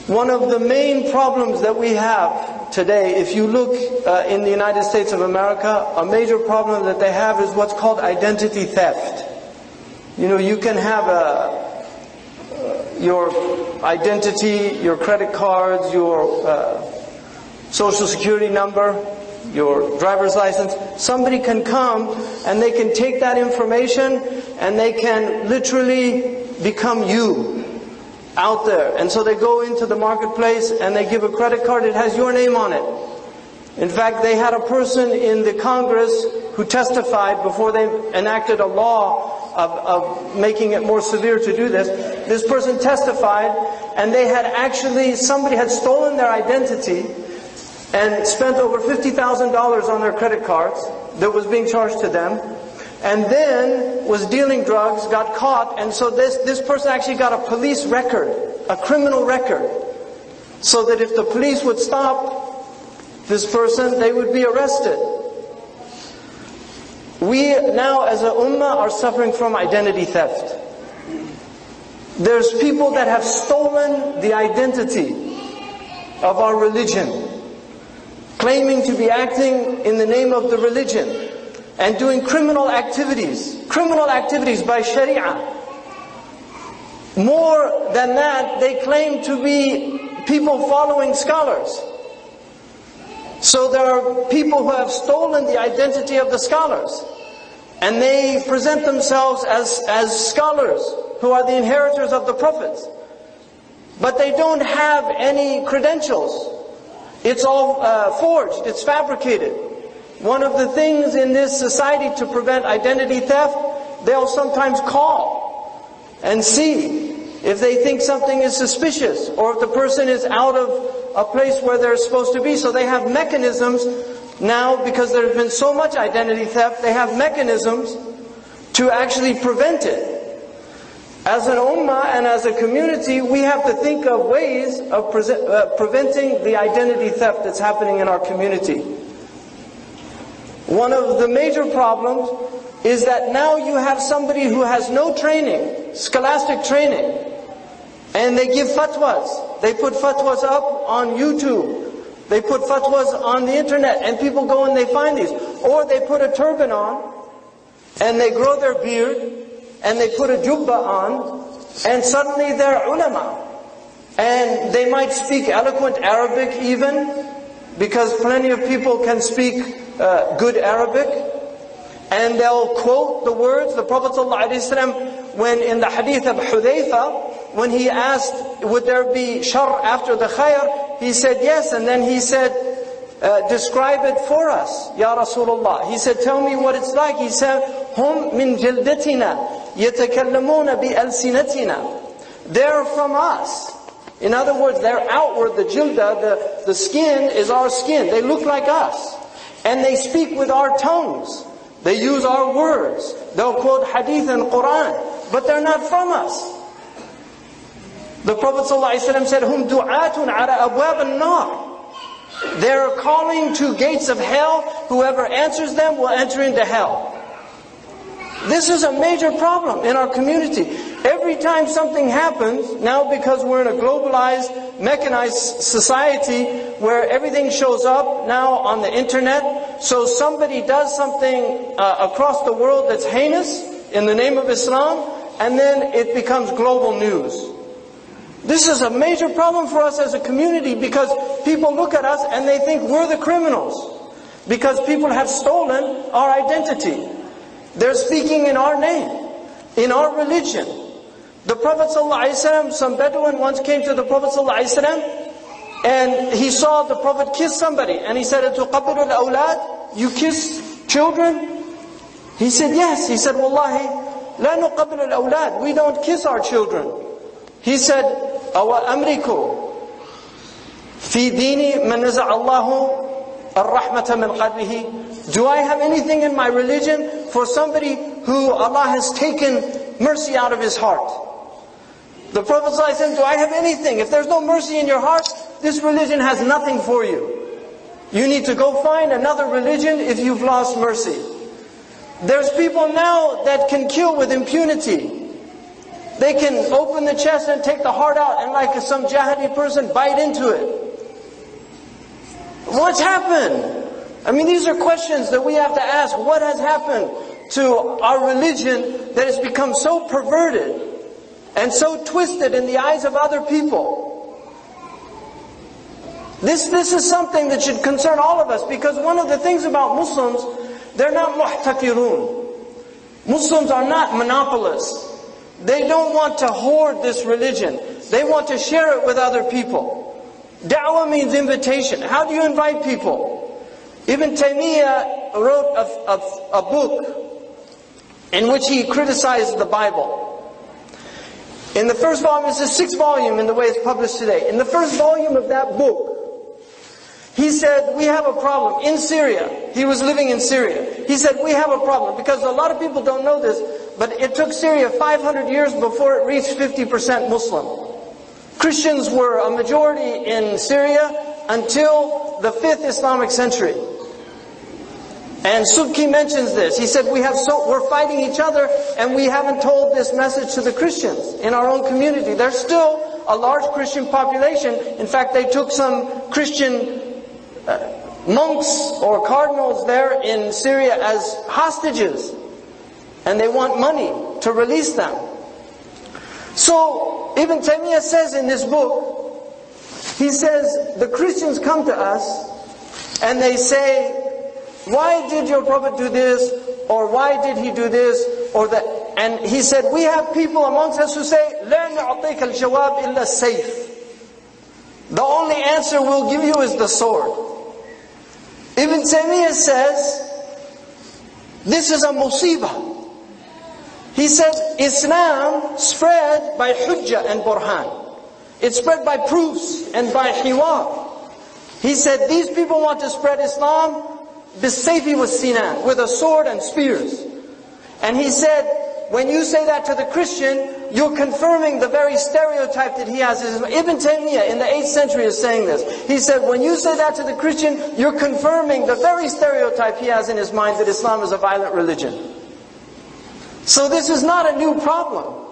One of the main problems that we have today, if you look in the United States of America, a major problem that they have is what's called identity theft. You can have your identity, your credit cards, your social security number, your driver's license. Somebody can come and they can take that information and they can literally become you out there. And so they go into the marketplace and they give a credit card, it has your name on it. In fact, they had a person in the Congress who testified before they enacted a law of making it more severe to do this. This person testified, and they had somebody had stolen their identity and spent over $50,000 on their credit cards that was being charged to them, and then was dealing drugs, got caught, and so this person actually got a police record, a criminal record, so that if the police would stop this person, they would be arrested. We now as an ummah are suffering from identity theft. There's people that have stolen the identity of our religion, claiming to be acting in the name of the religion and doing criminal activities by Sharia. More than that, they claim to be people following scholars. So there are people who have stolen the identity of the scholars, and they present themselves as scholars who are the inheritors of the prophets. But they don't have any credentials. It's all forged, it's fabricated. One of the things in this society to prevent identity theft, they'll sometimes call and see if they think something is suspicious, or if the person is out of a place where they're supposed to be. So they have mechanisms now, because there's been so much identity theft, they have mechanisms to actually prevent it. As an ummah and as a community, we have to think of ways of preventing the identity theft that's happening in our community. One of the major problems is that now you have somebody who has no training, scholastic training, and they give fatwas. They put fatwas up on YouTube. They put fatwas on the internet, and people go and they find these. Or they put a turban on, and they grow their beard, and they put a jubba on, and suddenly they're ulama. And they might speak eloquent Arabic even, because plenty of people can speak good Arabic. And they'll quote the words. The Prophet ﷺ, when in the hadith of Hudayfa, when he asked, would there be shar after the khair? He said yes, and then he said, describe it for us, Ya Rasulullah. He said, tell me what it's like. He said, hum min jildatina, yatakallamuna bi alsinatina. They're from us. In other words, they're outward, the jilda, the skin is our skin. They look like us. And they speak with our tongues. They use our words. They'll quote hadith and Quran. But they're not from us. The Prophet ﷺ said, hum du'atun ala abwab an-nar. They're calling to gates of hell. Whoever answers them will enter into hell. This is a major problem in our community. Every time something happens, now because we're in a globalized, mechanized society where everything shows up now on the internet, so somebody does something across the world that's heinous in the name of Islam, and then it becomes global news. This is a major problem for us as a community, because people look at us and they think we're the criminals, because people have stolen our identity. They're speaking in our name, in our religion. The Prophet ﷺ, some Bedouin once came to the Prophet ﷺ, and he saw the Prophet kiss somebody, and he said, "Tuqabbilu al-awlad? You kiss children?" He said, "Yes." He said, "Wallahi, la nuqabbilu al-awlad. We don't kiss our children." He said, "Awa amriku fi dini man naza'a Allahu ar-rahmata min qalbihi." Do I have anything in my religion for somebody who Allah has taken mercy out of his heart? The Prophet ﷺ, do I have anything? If there's no mercy in your heart, this religion has nothing for you. You need to go find another religion if you've lost mercy. There's people now that can kill with impunity. They can open the chest and take the heart out and like some jihadi person bite into it. What's happened? I mean, these are questions that we have to ask. What has happened to our religion that has become so perverted and so twisted in the eyes of other people? This is something that should concern all of us, because one of the things about Muslims, they're not muhtakirun. Muslims are not monopolists. They don't want to hoard this religion. They want to share it with other people. Dawah means invitation. How do you invite people? Ibn Taymiyyah wrote a book in which he criticized the Bible. In the first volume, it's the 6th volume in the way it's published today. In the first volume of that book, he said, we have a problem in Syria. He was living in Syria. He said, we have a problem, because a lot of people don't know this, but it took Syria 500 years before it reached 50% Muslim. Christians were a majority in Syria until the 5th Islamic century. And Subki mentions this. He said, we're fighting each other and we haven't told this message to the Christians in our own community. There's still a large Christian population. In fact, they took some Christian monks or cardinals there in Syria as hostages. And they want money to release them. So Ibn Taymiyyah says in this book, he says, the Christians come to us and they say, why did your Prophet do this? Or why did he do this? Or that? And he said, we have people amongst us who say, لَا نُعْطِيكَ الْجَوَابِ إِلَّا السَّيْفِ. The only answer we'll give you is the sword. Ibn Taymiyyah says, this is a musibah. He said, Islam spread by hujjah and burhan. It spread by proofs and by hiwar. He said, these people want to spread Islam bisayfi was sinan, with a sword and spears. And he said, when you say that to the Christian, you're confirming the very stereotype that he has. Ibn Taymiyyah in the 8th century is saying this. He said, when you say that to the Christian, you're confirming the very stereotype he has in his mind that Islam is a violent religion. So this is not a new problem.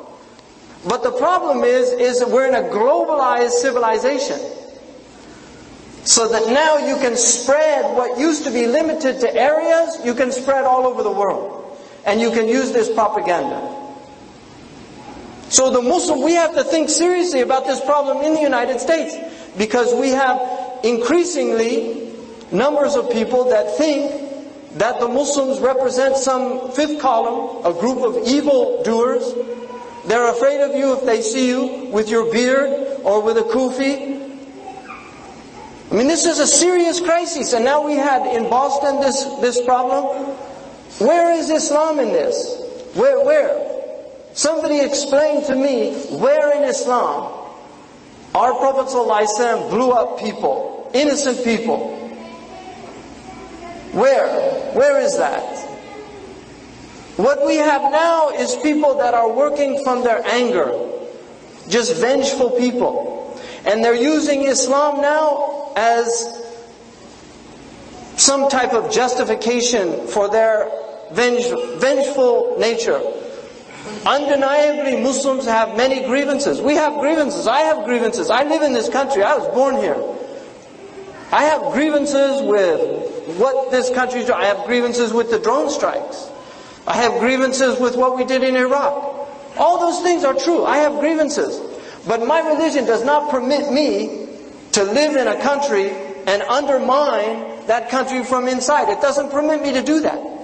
But the problem is that we're in a globalized civilization. So that now you can spread what used to be limited to areas, you can spread all over the world. And you can use this propaganda. So the Muslim, we have to think seriously about this problem in the United States. Because we have increasingly numbers of people that think that the Muslims represent some fifth column, a group of evil doers. They're afraid of you if they see you with your beard or with a kufi. I mean, this is a serious crisis. And now we had in Boston this problem. Where is Islam in this? Where? Somebody explain to me where in Islam our Prophet ﷺ blew up people, innocent people. Where is that? What we have now is people that are working from their anger. Just vengeful people. And they're using Islam now as some type of justification for their vengeful nature. Undeniably, Muslims have many grievances. We have grievances. I have grievances. I live in this country. I was born here. I have grievances with what this country is doing. I have grievances with the drone strikes. I have grievances with what we did in Iraq. All those things are true. I have grievances. But my religion does not permit me to live in a country and undermine that country from inside. It doesn't permit me to do that.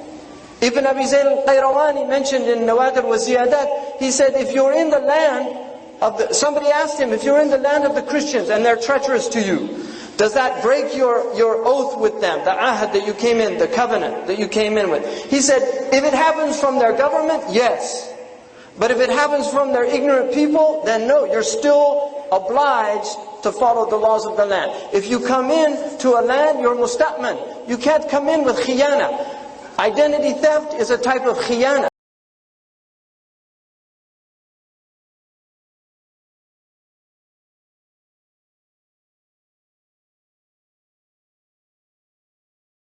Ibn Abi Zayd al-Qayrawani mentioned in Nawadir wa Ziyadat, he said, if you're in the land of the... Somebody asked him, if you're in the land of the Christians and they're treacherous to you, does that break your oath with them, the ahad that you came in, the covenant that you came in with? He said, if it happens from their government, yes. But if it happens from their ignorant people, then no, you're still obliged to follow the laws of the land. If you come in to a land, you're musta'man. You can't come in with khiyana. Identity theft is a type of khiyana.